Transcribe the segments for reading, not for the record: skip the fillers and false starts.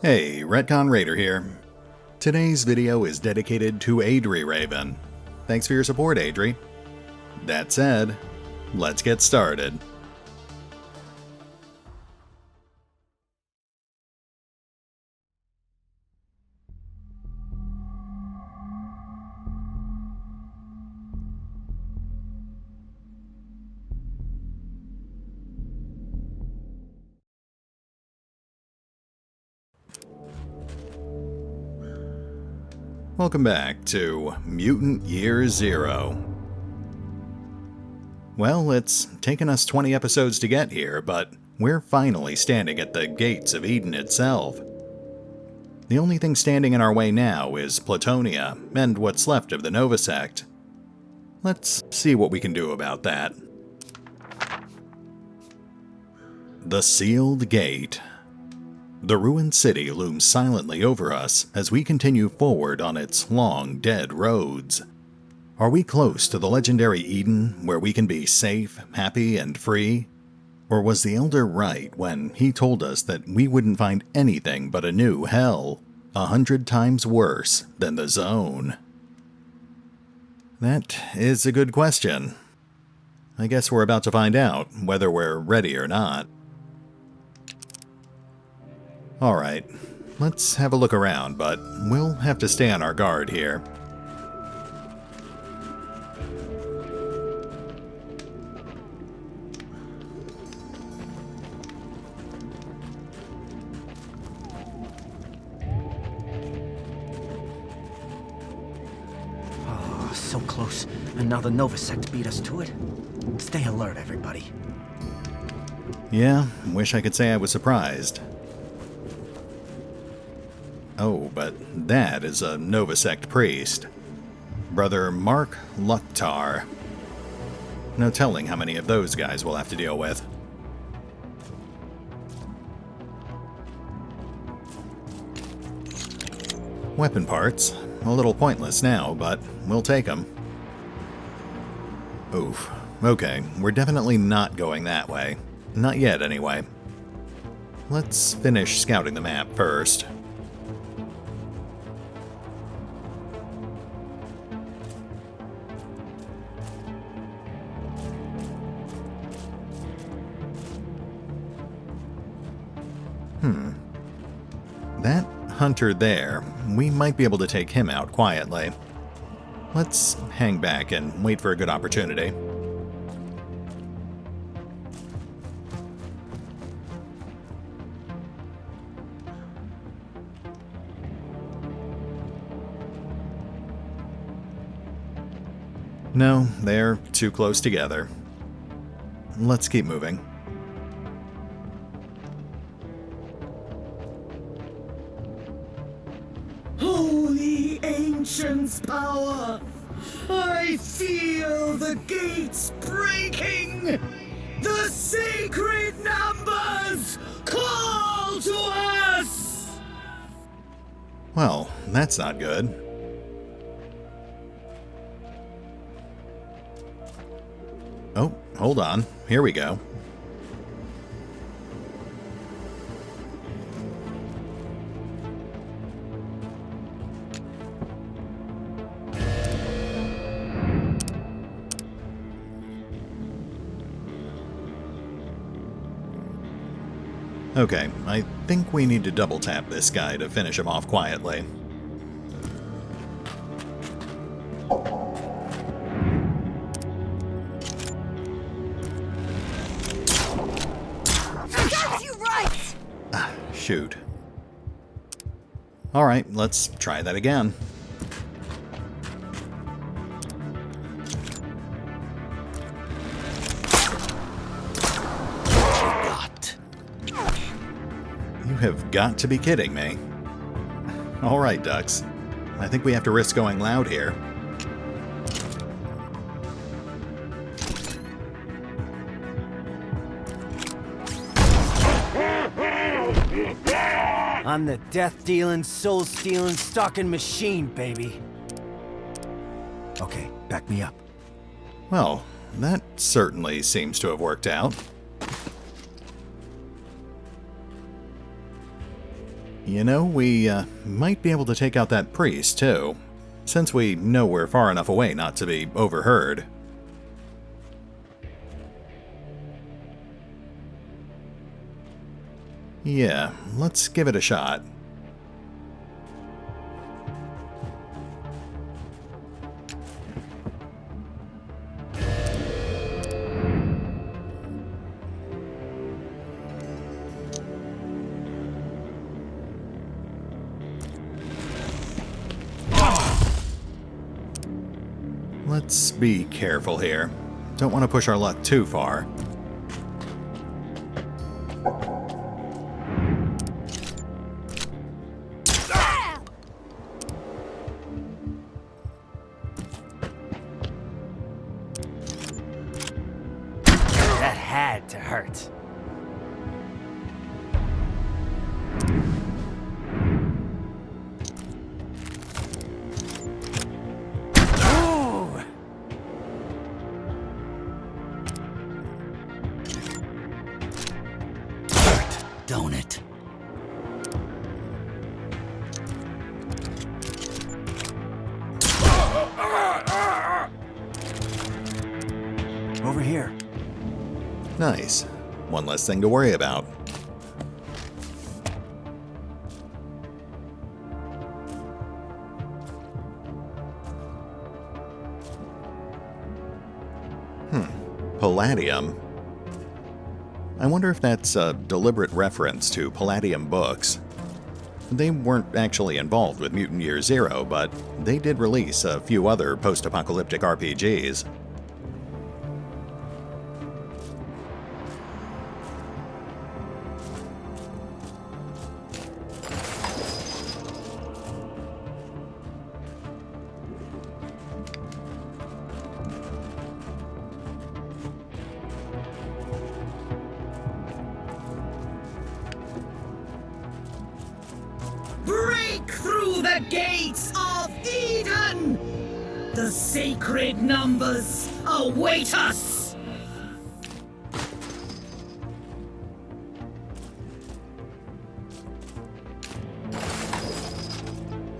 Hey, RetconRaider here. Today's video is dedicated to AdriRaven. Thanks for your support, Adri. That said, let's get started. Welcome back to Mutant Year Zero. Well, it's taken us 20 episodes to get here, but we're finally standing at the gates of Eden itself. The only thing standing in our way now is Plutonia and what's left of the Nova Sect. Let's see what we can do about that. The Sealed Gate. The ruined city looms silently over us as we continue forward on its long, dead roads. Are we close to the legendary Eden, where we can be safe, happy, and free? Or was the Elder right when he told us that we wouldn't find anything but a new hell, 100 times worse than the Zone? That is a good question. I guess we're about to find out whether we're ready or not. Alright, let's have a look around, but we'll have to stay on our guard here. Oh, so close, and now the Nova Sect beat us to it. Stay alert, everybody. Yeah, wish I could say I was surprised. Oh, but that is a Nova Sect priest. Brother Mark Lucktar. No telling how many of those guys we'll have to deal with. Weapon parts. A little pointless now, but we'll take them. Oof. Okay, we're definitely not going that way. Not yet, anyway. Let's finish scouting the map first. That hunter there, we might be able to take him out quietly. Let's hang back and wait for a good opportunity. No, they're too close together. Let's keep moving. Ancient's power! I feel the gates breaking! The sacred numbers call to us! Well, that's not good. Oh, hold on. Here we go. Okay, I think we need to double tap this guy to finish him off quietly. That's you right! Ah, shoot. Alright, let's try that again. You have got to be kidding me. Alright, Ducks. I think we have to risk going loud here. I'm the death-dealing, soul-stealing, stalking machine, baby. Okay, back me up. Well, that certainly seems to have worked out. You know, we might be able to take out that priest, too, since we know we're far enough away not to be overheard. Yeah, let's give it a shot. Let's be careful here. Don't want to push our luck too far. That had to hurt. Don't it? Over here. Nice. One less thing to worry about. Palladium. I wonder if that's a deliberate reference to Palladium books. They weren't actually involved with Mutant Year Zero, but they did release a few other post-apocalyptic RPGs. Break through the gates of Eden! The sacred numbers await us!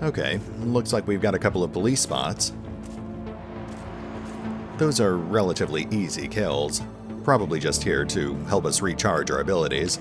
Okay, looks like we've got a couple of police spots. Those are relatively easy kills, probably just here to help us recharge our abilities.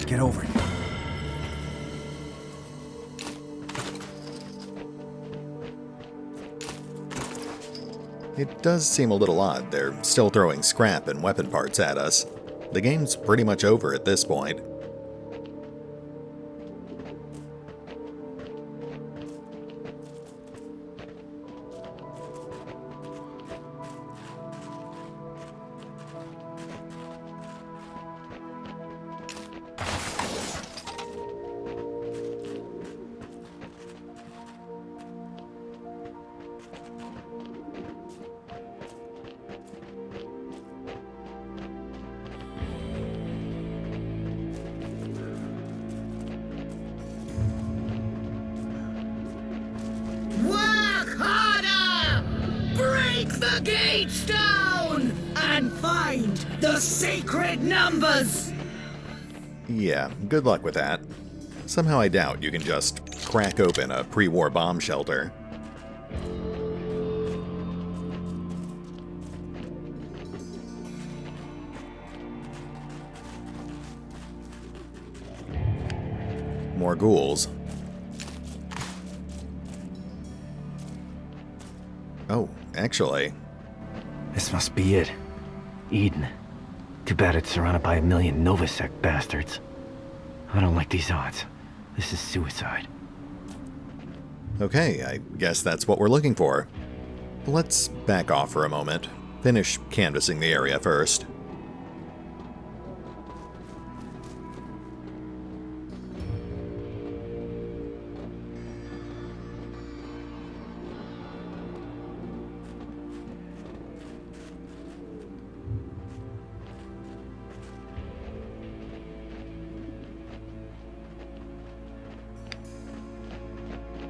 Get over it. It does seem a little odd they're still throwing scrap and weapon parts at us. The game's pretty much over at this point. the gates down and find the sacred numbers! Yeah, good luck with that. Somehow I doubt you can just crack open a pre-war bomb shelter. More ghouls. Oh, actually. This must be it. Eden. Too bad it's surrounded by a million Nova Sect bastards. I don't like these odds. This is suicide. Okay, I guess that's what we're looking for. Let's back off for a moment. Finish canvassing the area first.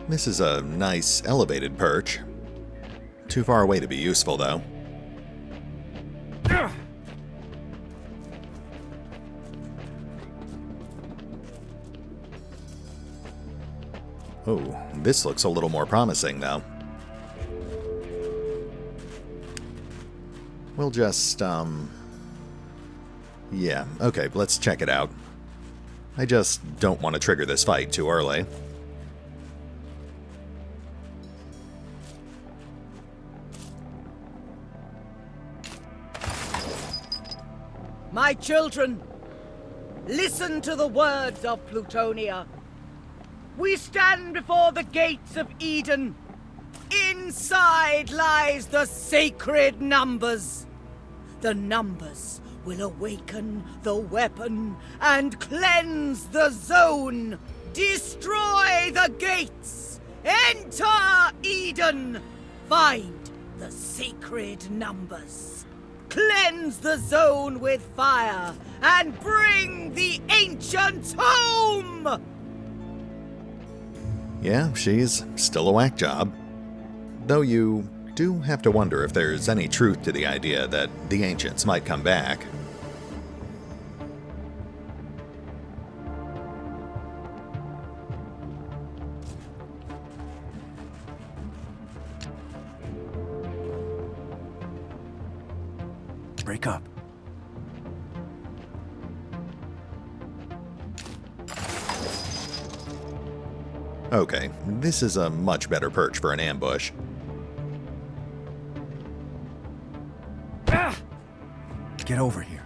This is a nice elevated perch. Too far away to be useful, though. Oh, this looks a little more promising, though. We'll just, yeah, okay, let's check it out. I just don't want to trigger this fight too early. My children, listen to the words of Plutonia. We stand before the gates of Eden. Inside lies the sacred numbers. The numbers will awaken the weapon and cleanse the zone. Destroy the gates. Enter Eden. Find the sacred numbers. Cleanse the zone with fire and bring the ancients home! Yeah, she's still a whack job. Though you do have to wonder if there's any truth to the idea that the ancients might come back. Break up. Okay, this is a much better perch for an ambush. Get over here.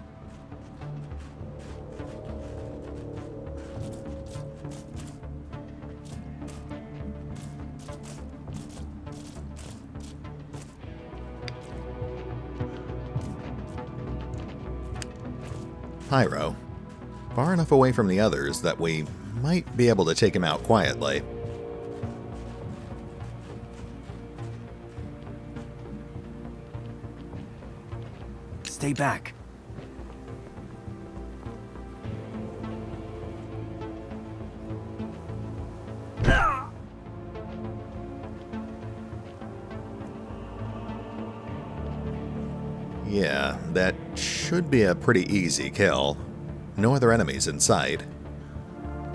Pyro. Far enough away from the others that we might be able to take him out quietly. Stay back. Yeah, that should be a pretty easy kill. No other enemies in sight.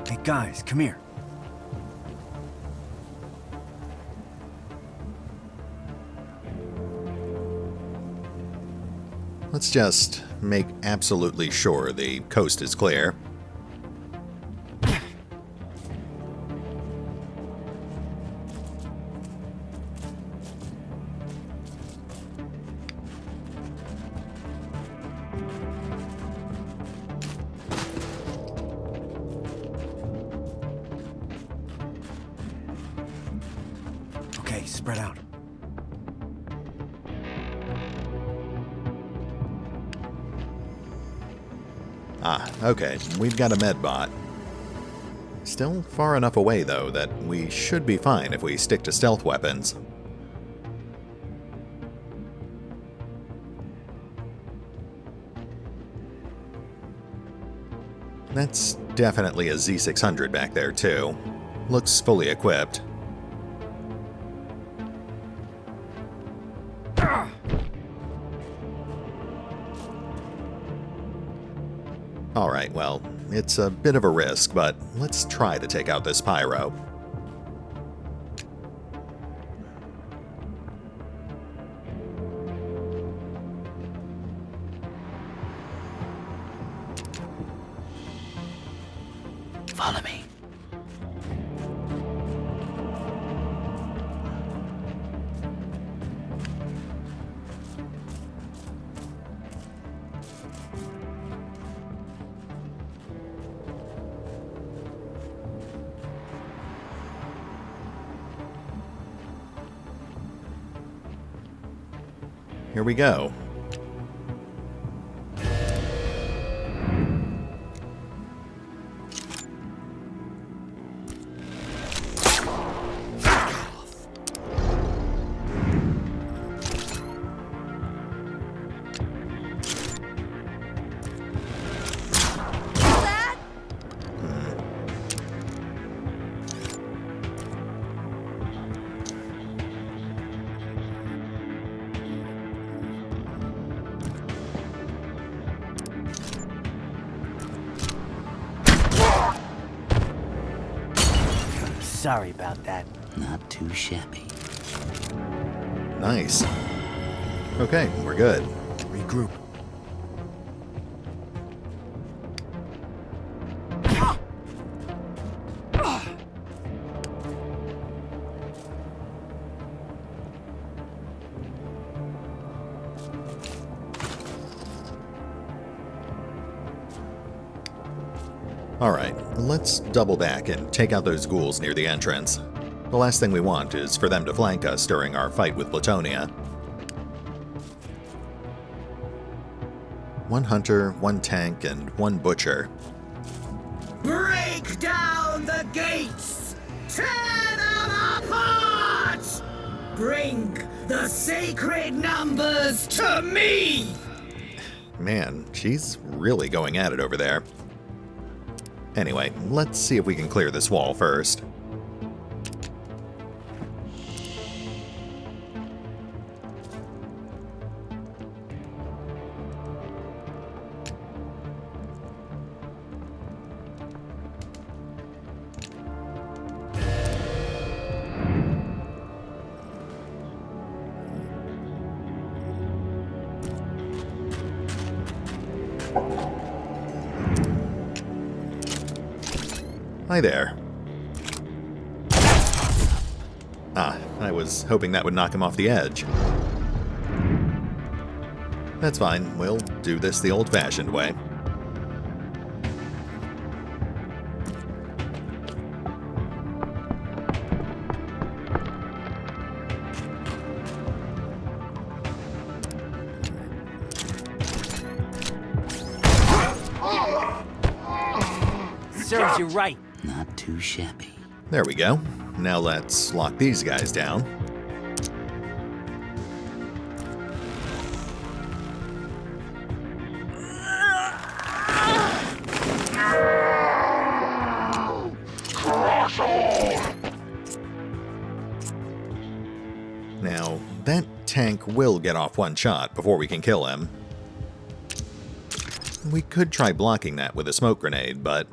Hey guys, come here. Let's just make absolutely sure the coast is clear. Okay, spread out. Ah, okay, we've got a med bot. Still far enough away, though, that we should be fine if we stick to stealth weapons. That's definitely a Z600 back there, too. Looks fully equipped. Alright, well, it's a bit of a risk, but let's try to take out this pyro. Follow me. Here we go. Sorry about that. Not too shabby. Nice. Okay, we're good. Regroup. Alright, let's double back and take out those ghouls near the entrance. The last thing we want is for them to flank us during our fight with Plutonia. One hunter, one tank, and one butcher. Break down the gates! Tear them apart! Bring the sacred numbers to me! Man, she's really going at it over there. Anyway, let's see if we can clear this wall first. Hi there. Ah, I was hoping that would knock him off the edge. That's fine, we'll do this the old-fashioned way. Serves you right. Not too shabby. There we go. Now let's lock these guys down. Now, that tank will get off one shot before we can kill him. We could try blocking that with a smoke grenade, but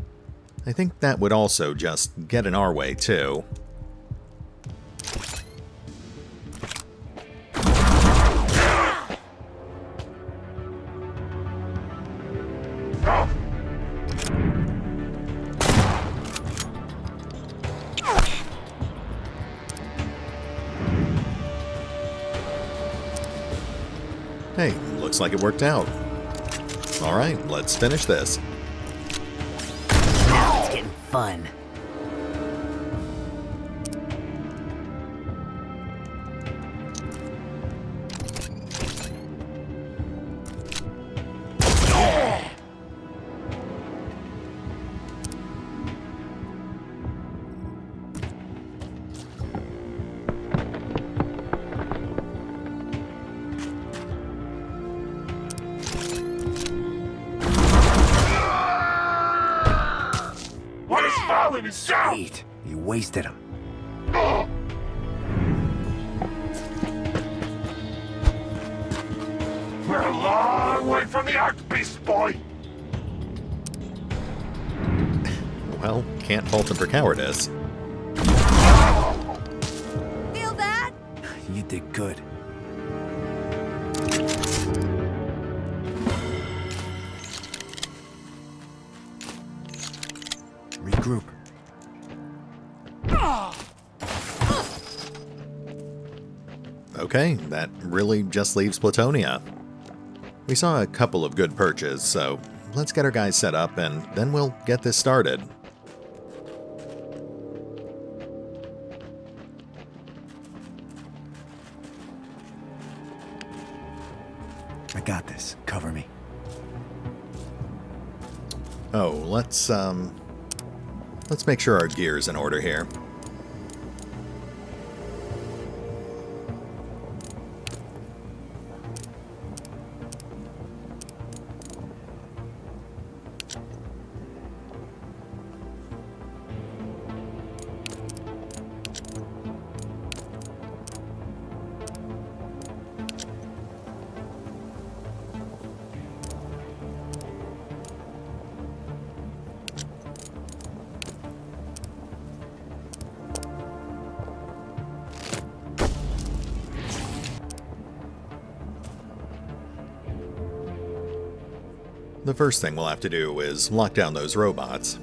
I think that would also just get in our way, too. Hey, looks like it worked out. Alright, let's finish this. Now it's getting fun. Sweet. You wasted him. We're a long way from the Arch Beast, boy. Well, can't fault them for cowardice. Feel that? You did good. Regroup. Okay, that really just leaves Plutonia. We saw a couple of good perches, so let's get our guys set up and then we'll get this started. I got this. Cover me. Oh, let's make sure our gear's in order here. The first thing we'll have to do is lock down those robots.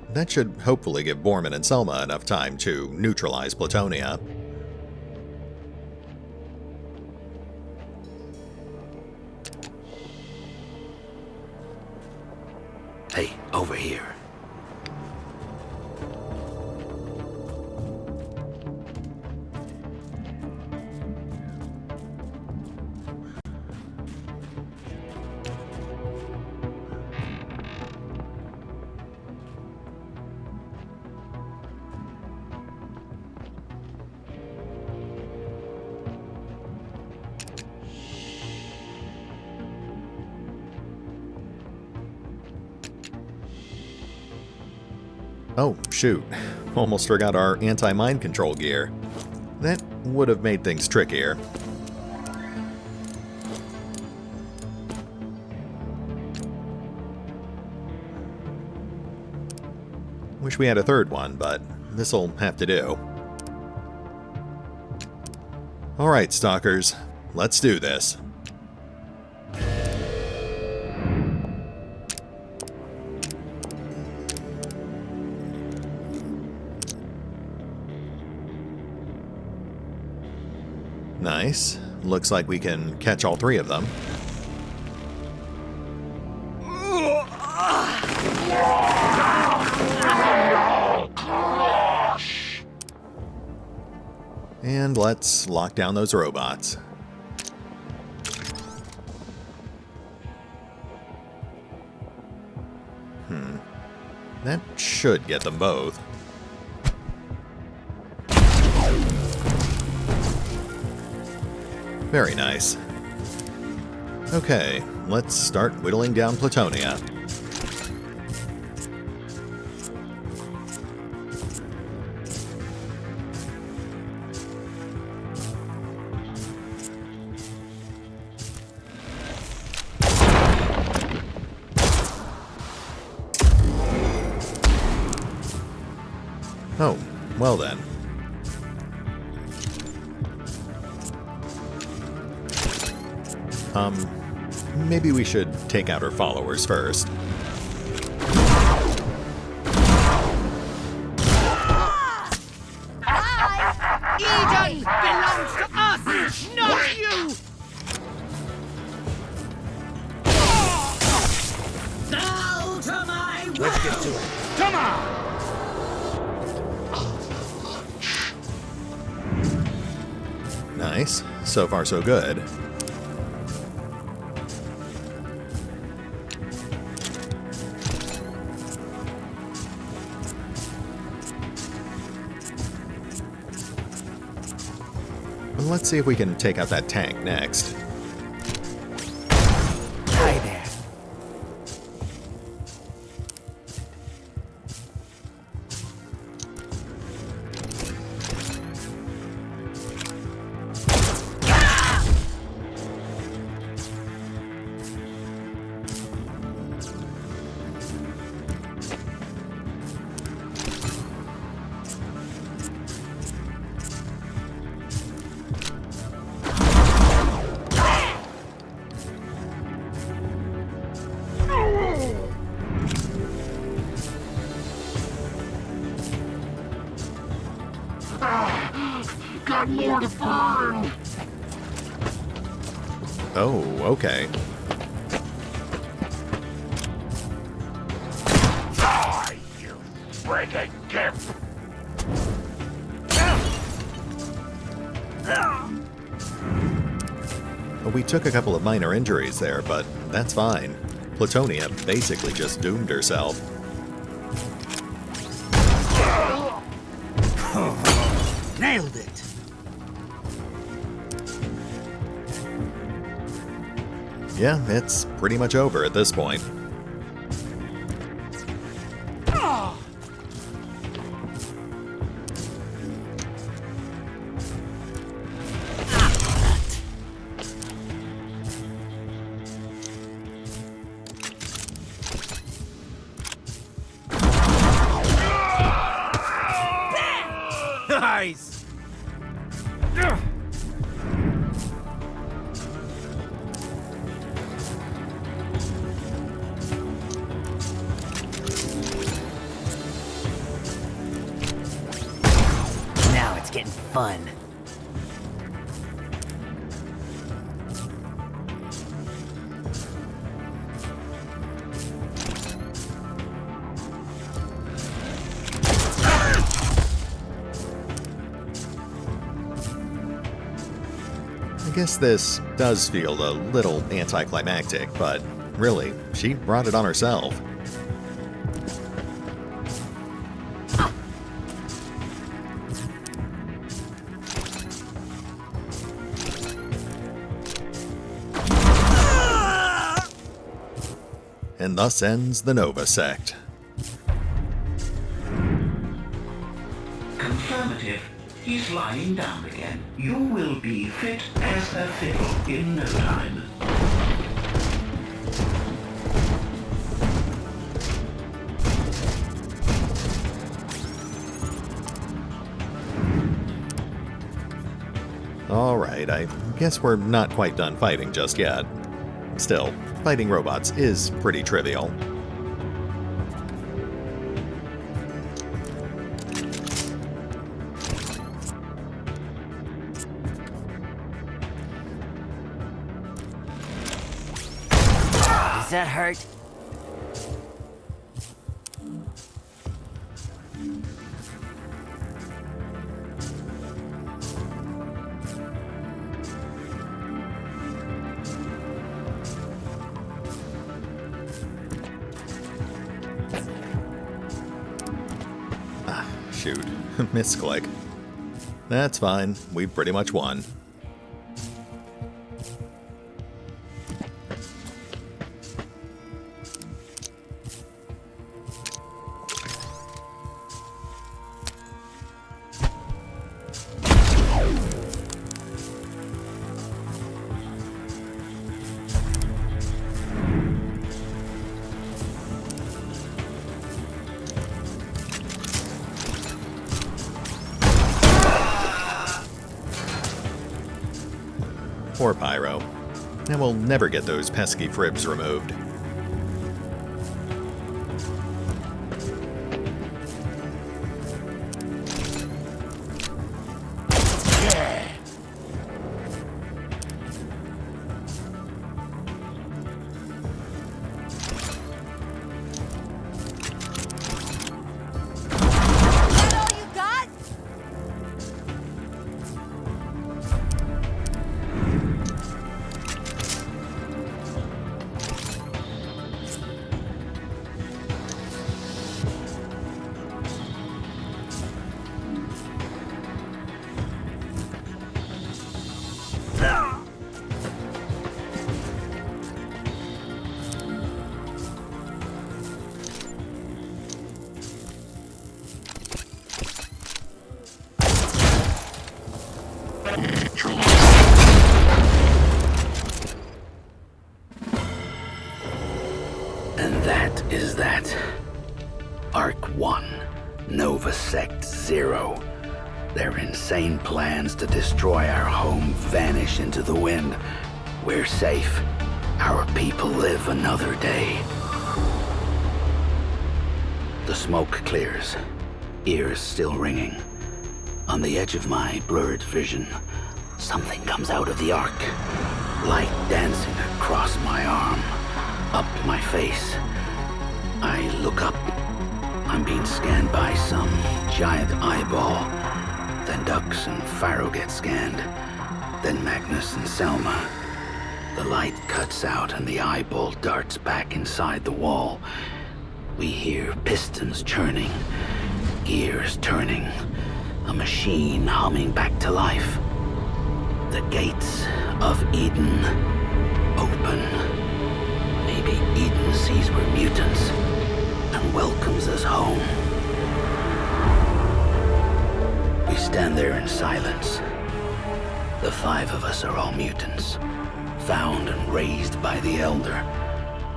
That should hopefully give Borman and Selma enough time to neutralize Plutonia. Hey, over here. Oh, shoot. Almost forgot our anti-mind control gear. That would have made things trickier. Wish we had a third one, but this'll have to do. Alright, Stalkers. Let's do this. Nice. Looks like we can catch all three of them. And let's lock down those robots. That should get them both. Very nice. Okay, let's start whittling down Plutonia. Oh, well then. Maybe we should take out her followers first. Eden belongs to us, not you! Now to my will! Let's get to it. Come on! Nice. So far, so good. Let's see if we can take out that tank next. Hi there. got more to burn! Oh, okay. Die, you friggin' gimp! We took a couple of minor injuries there, but that's fine. Plutonia basically just doomed herself. Nailed it. Yeah, it's pretty much over at this point. Nice! Now it's getting fun. I guess this does feel a little anticlimactic, but really, she brought it on herself. And thus ends the Nova Sect. Confirmative. He's lying down again. You will be fit as a fiddle in no time. Alright, I guess we're not quite done fighting just yet. Still, fighting robots is pretty trivial. Does that hurt? Shoot, misclick. That's fine, we pretty much won. Poor Pyro. And we'll never get those pesky fribs removed. That all you got? And that is that. Arc 1, Nova Sect 0. Their insane plans to destroy our home vanish into the wind. We're safe. Our people live another day. The smoke clears, ears still ringing. On the edge of my blurred vision, something comes out of the arc. Light dancing across my arm, up my face. I look up. I'm being scanned by some giant eyeball. Then Dux and Pharaoh get scanned. Then Magnus and Selma. The light cuts out and the eyeball darts back inside the wall. We hear pistons churning, gears turning, a machine humming back to life. The gates of Eden open. Maybe Eden sees we're mutants and welcomes us home. We stand there in silence. The 5 of us are all mutants, found and raised by the Elder.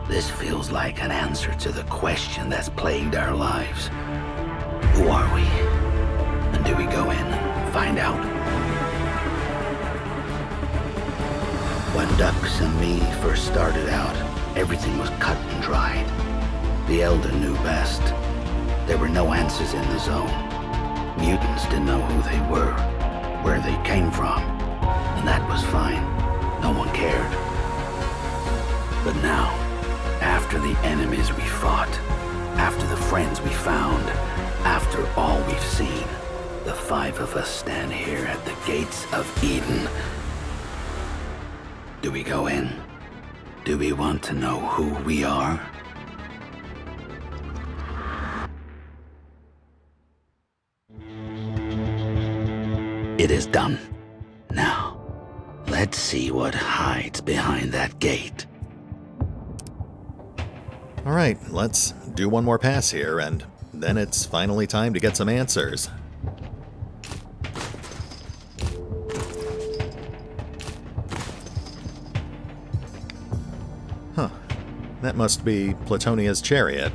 This feels like an answer to the question that's plagued our lives. Who are we? And do we go in and find out? When Dux and me first started out, everything was cut and dried. The Elder knew best. There were no answers in the zone. Mutants didn't know who they were, where they came from, and that was fine. No one cared. But now, after the enemies we fought, after the friends we found, after all we've seen, the 5 of us stand here at the gates of Eden. Do we go in? Do we want to know who we are? It is done. Now, let's see what hides behind that gate. Alright, let's do one more pass here, and then it's finally time to get some answers. Huh. That must be Plutonia's chariot.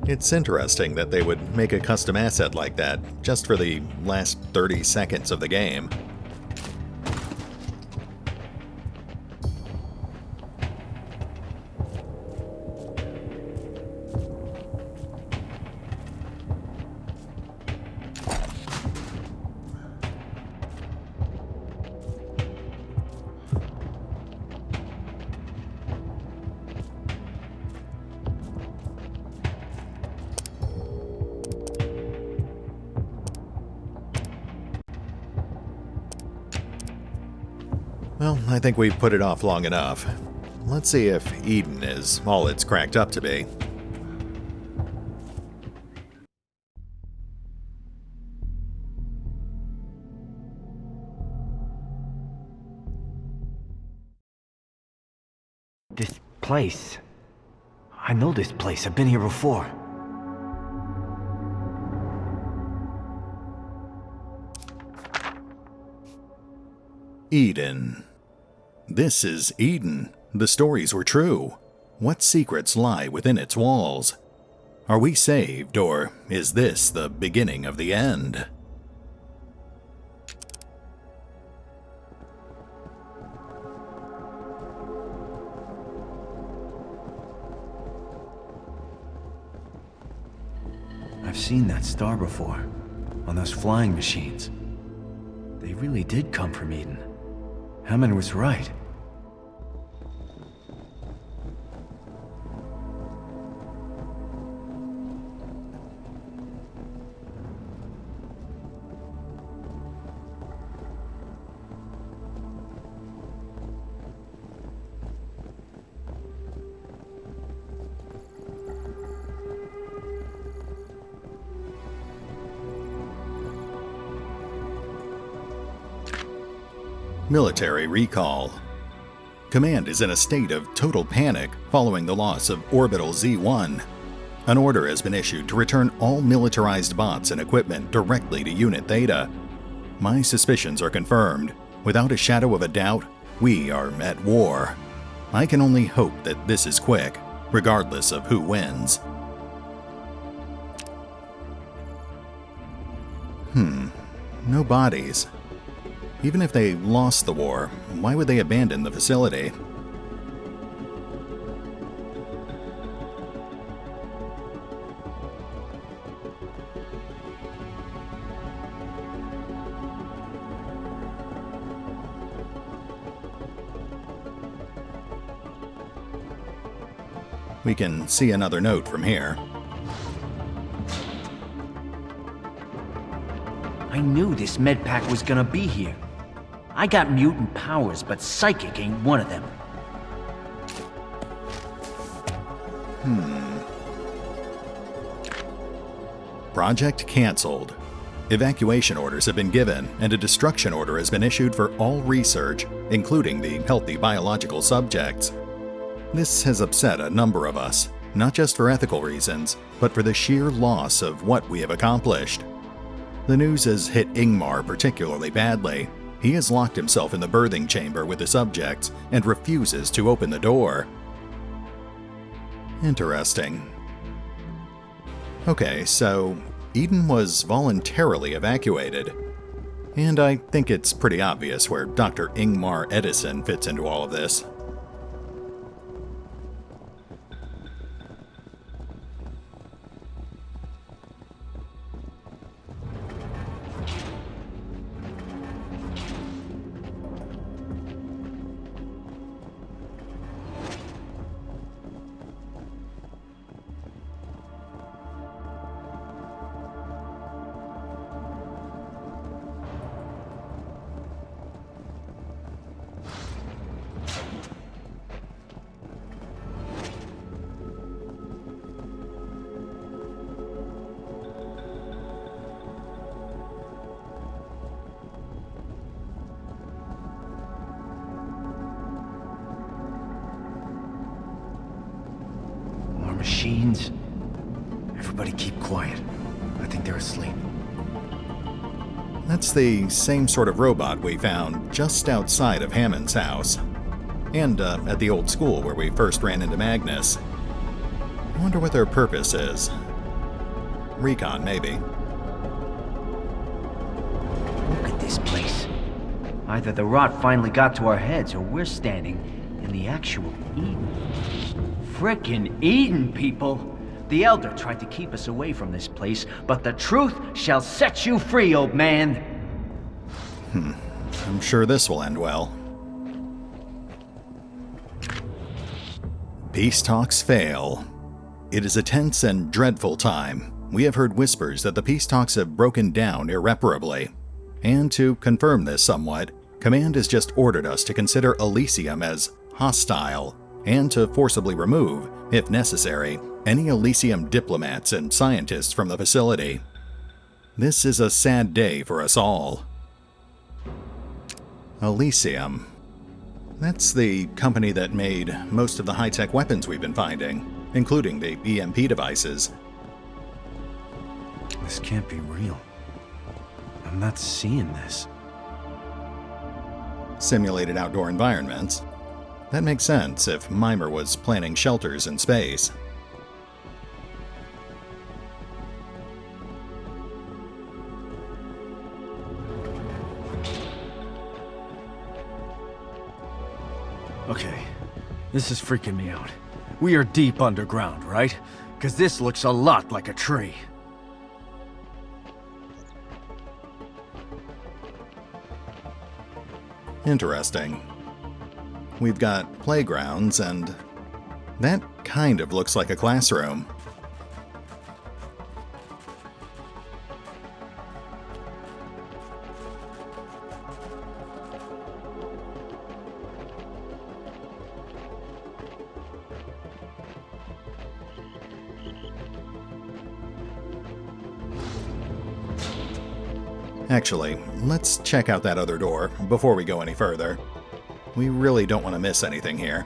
It's interesting that they would make a custom asset like that just for the last 30 seconds of the game. Well, I think we've put it off long enough. Let's see if Eden is all it's cracked up to be. This place. I know this place. I've been here before. Eden. This is Eden. The stories were true. What secrets lie within its walls? Are we saved, or is this the beginning of the end? I've seen that star before, on those flying machines. They really did come from Eden. Hammond was right. Military recall. Command is in a state of total panic following the loss of Orbital Z-1. An order has been issued to return all militarized bots and equipment directly to Unit Theta. My suspicions are confirmed. Without a shadow of a doubt, we are at war. I can only hope that this is quick, regardless of who wins. No bodies. Even if they lost the war, why would they abandon the facility? We can see another note from here. I knew this med pack was gonna be here. I got mutant powers, but psychic ain't one of them. Project cancelled. Evacuation orders have been given, and a destruction order has been issued for all research, including the healthy biological subjects. This has upset a number of us, not just for ethical reasons, but for the sheer loss of what we have accomplished. The news has hit Ingmar particularly badly. He has locked himself in the birthing chamber with the subjects and refuses to open the door. Interesting. Okay, so Eden was voluntarily evacuated. And I think it's pretty obvious where Dr. Ingmar Edison fits into all of this. Machines. Everybody keep quiet. I think they're asleep. That's the same sort of robot we found just outside of Hammond's house. And at the old school where we first ran into Magnus. I wonder what their purpose is. Recon, maybe. Look at this place. Either the rot finally got to our heads, or we're standing in the actual Eden. Frickin' Eden, people! The Elder tried to keep us away from this place, but the truth shall set you free, old man! I'm sure this will end well. Peace talks fail. It is a tense and dreadful time. We have heard whispers that the peace talks have broken down irreparably. And to confirm this somewhat, Command has just ordered us to consider Elysium as hostile, and to forcibly remove, if necessary, any Elysium diplomats and scientists from the facility. This is a sad day for us all. Elysium. That's the company that made most of the high-tech weapons we've been finding, including the EMP devices. This can't be real. I'm not seeing this. Simulated outdoor environments. That makes sense if Mimer was planning shelters in space. Okay, this is freaking me out. We are deep underground, right? Because this looks a lot like a tree. Interesting. We've got playgrounds, and that kind of looks like a classroom. Actually, let's check out that other door before we go any further. We really don't want to miss anything here.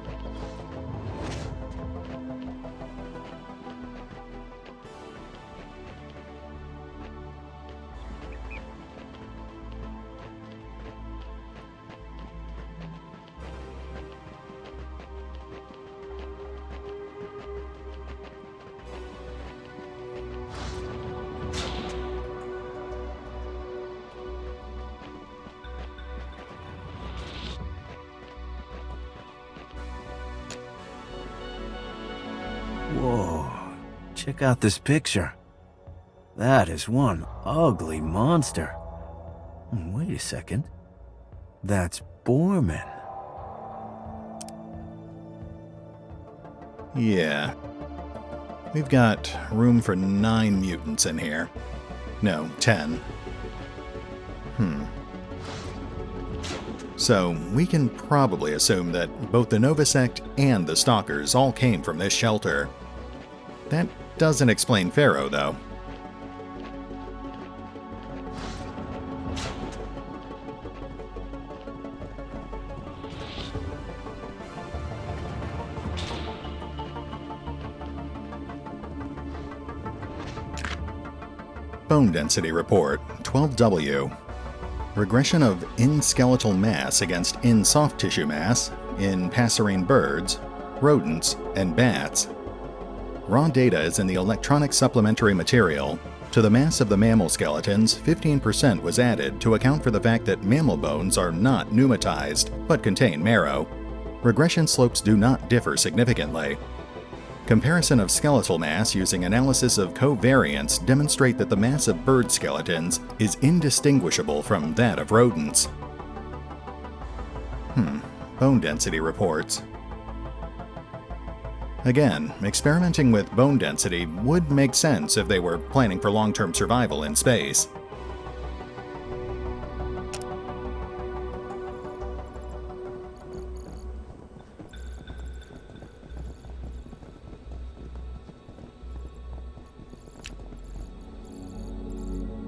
Whoa, check out this picture. That is one ugly monster. Wait a second. That's Borman. Yeah, We've got room for 9 mutants in here. No, 10. So, we can probably assume that both the Nova Sect and the Stalkers all came from this shelter. That doesn't explain Pharaoh, though. Bone Density Report, 12W. Regression of in-skeletal mass against in-soft tissue mass in passerine birds, rodents, and bats. Raw data is in the electronic supplementary material. To the mass of the mammal skeletons, 15% was added to account for the fact that mammal bones are not pneumatized, but contain marrow. Regression slopes do not differ significantly. Comparison of skeletal mass using analysis of covariance demonstrate that the mass of bird skeletons is indistinguishable from that of rodents. Bone density reports. Again, experimenting with bone density would make sense if they were planning for long-term survival in space.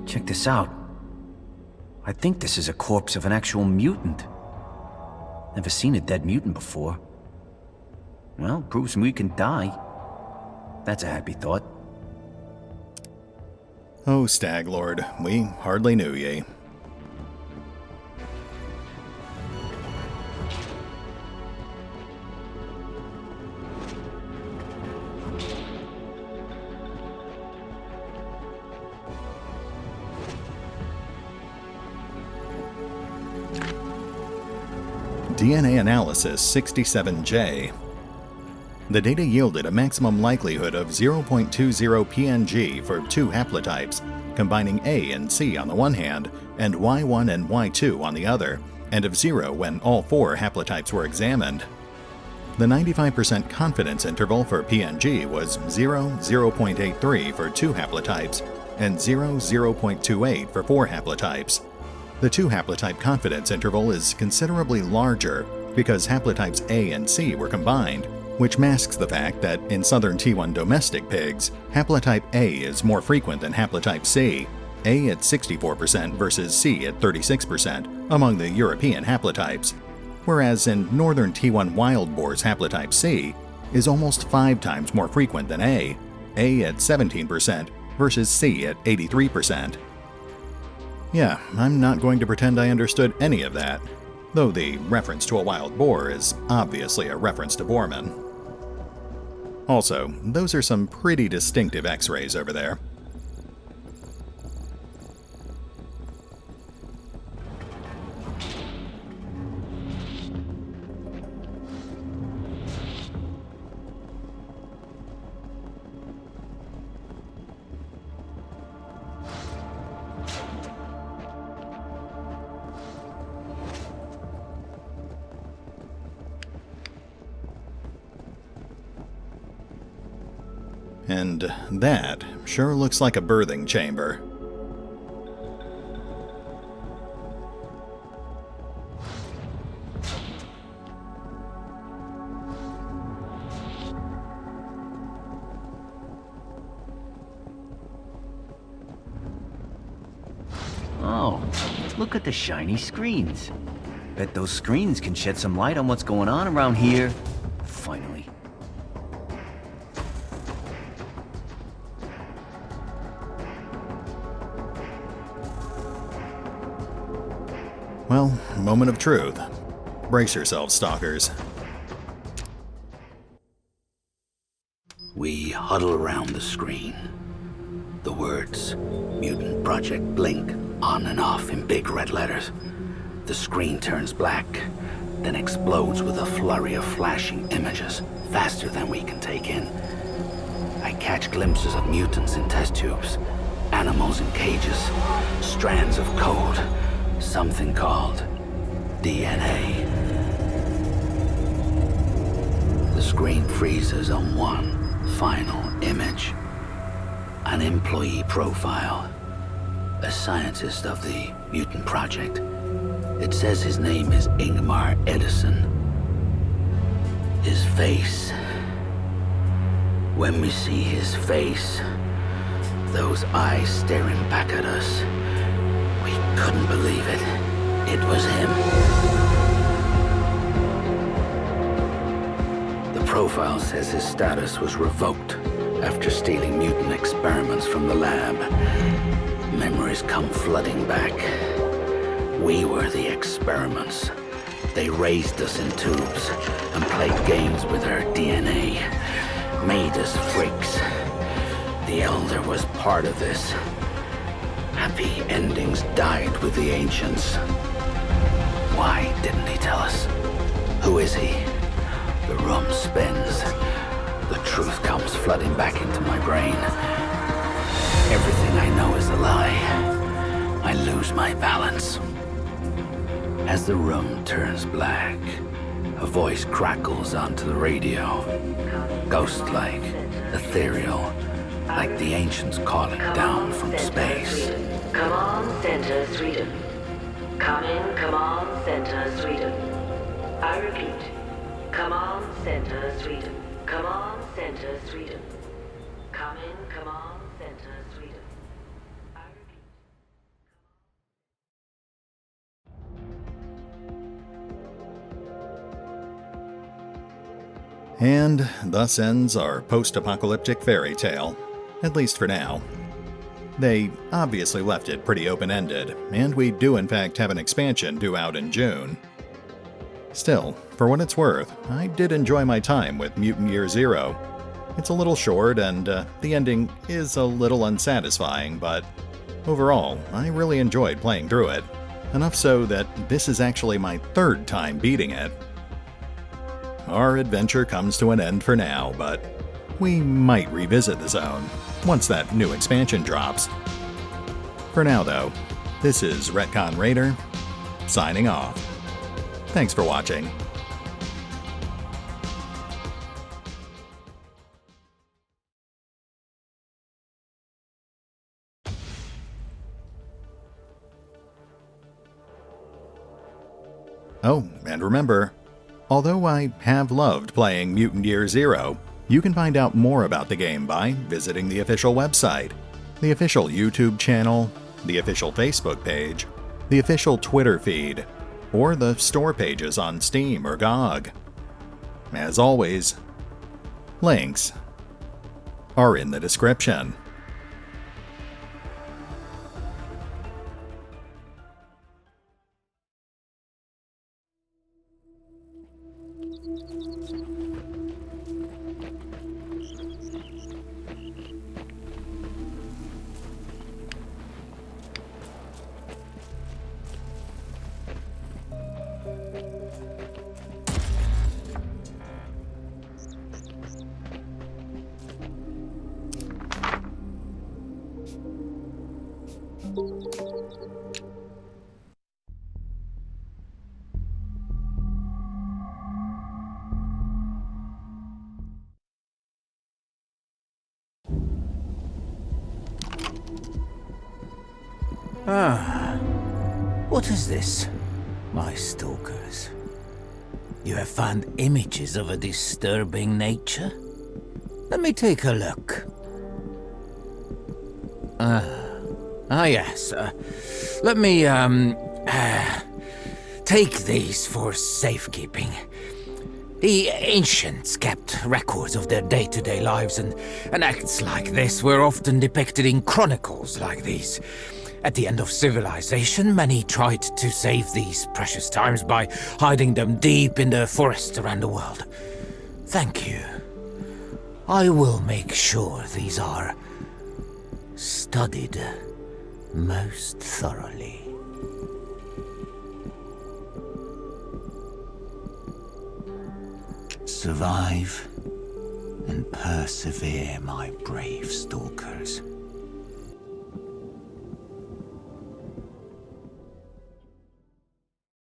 Check this out. I think this is a corpse of an actual mutant. Never seen a dead mutant before. Well, proves we can die. That's a happy thought. Oh, Stag Lord, we hardly knew ye. DNA Analysis 67J. The data yielded a maximum likelihood of 0.20 PNG for 2 haplotypes, combining A and C on the one hand, and Y1 and Y2 on the other, and of 0 when all 4 haplotypes were examined. The 95% confidence interval for PNG was 0.83 for 2 haplotypes, and 0.28 for 4 haplotypes. The 2 haplotype confidence interval is considerably larger because haplotypes A and C were combined, which masks the fact that in southern T1 domestic pigs, haplotype A is more frequent than haplotype C, A at 64% versus C at 36% among the European haplotypes, whereas in northern T1 wild boars haplotype C is almost 5 times more frequent than A at 17% versus C at 83%. Yeah, I'm not going to pretend I understood any of that, though the reference to a wild boar is obviously a reference to boarmen. Also, those are some pretty distinctive X-rays over there. And that sure looks like a birthing chamber. Oh, look at the shiny screens. Bet those screens can shed some light on what's going on around here. Finally. Well, moment of truth. Brace yourselves, Stalkers. We huddle around the screen. The words Mutant Project blink on and off in big red letters. The screen turns black, then explodes with a flurry of flashing images, faster than we can take in. I catch glimpses of mutants in test tubes, animals in cages, strands of code, something called DNA. The screen freezes on one final image. An employee profile. A scientist of the Mutant Project. It says his name is Ingmar Edison. His face. When we see his face, those eyes staring back at us, we couldn't believe it. It was him. The profile says his status was revoked after stealing mutant experiments from the lab. Memories come flooding back. We were the experiments. They raised us in tubes and played games with our DNA. Made us freaks. The Elder was part of this. Happy endings died with the Ancients. Why didn't he tell us? Who is he? The room spins. The truth comes flooding back into my brain. Everything I know is a lie. I lose my balance. As the room turns black, a voice crackles onto the radio. Ghost-like, ethereal, like the Ancients calling down from space. Come on, Center, Sweden. Come in, come on, Center, Sweden. I repeat, come on, Center, Sweden. Come on, Center, Sweden. Come in, come on, Center, Sweden. I repeat. And thus ends our post-apocalyptic fairy tale, at least for now. They obviously left it pretty open-ended, and we do in fact have an expansion due out in June. Still, for what it's worth, I did enjoy my time with Mutant Year Zero. It's a little short and the ending is a little unsatisfying, but overall, I really enjoyed playing through it. Enough so that this is actually my third time beating it. Our adventure comes to an end for now, but we might revisit the zone once that new expansion drops. For now though, this is RetconRaider, signing off. Thanks for watching. Oh, and remember, although I have loved playing Mutant Year Zero, you can find out more about the game by visiting the official website, the official YouTube channel, the official Facebook page, the official Twitter feed, or the store pages on Steam or GOG. As always, links are in the description. What is this, my stalkers? You have found images of a disturbing nature? Let me take a look. Yes. Let me, take these for safekeeping. The ancients kept records of their day-to-day lives, and acts like this were often depicted in chronicles like these. At the end of civilization, many tried to save these precious times by hiding them deep in the forests around the world. Thank you. I will make sure these are studied most thoroughly. Survive and persevere, my brave stalkers.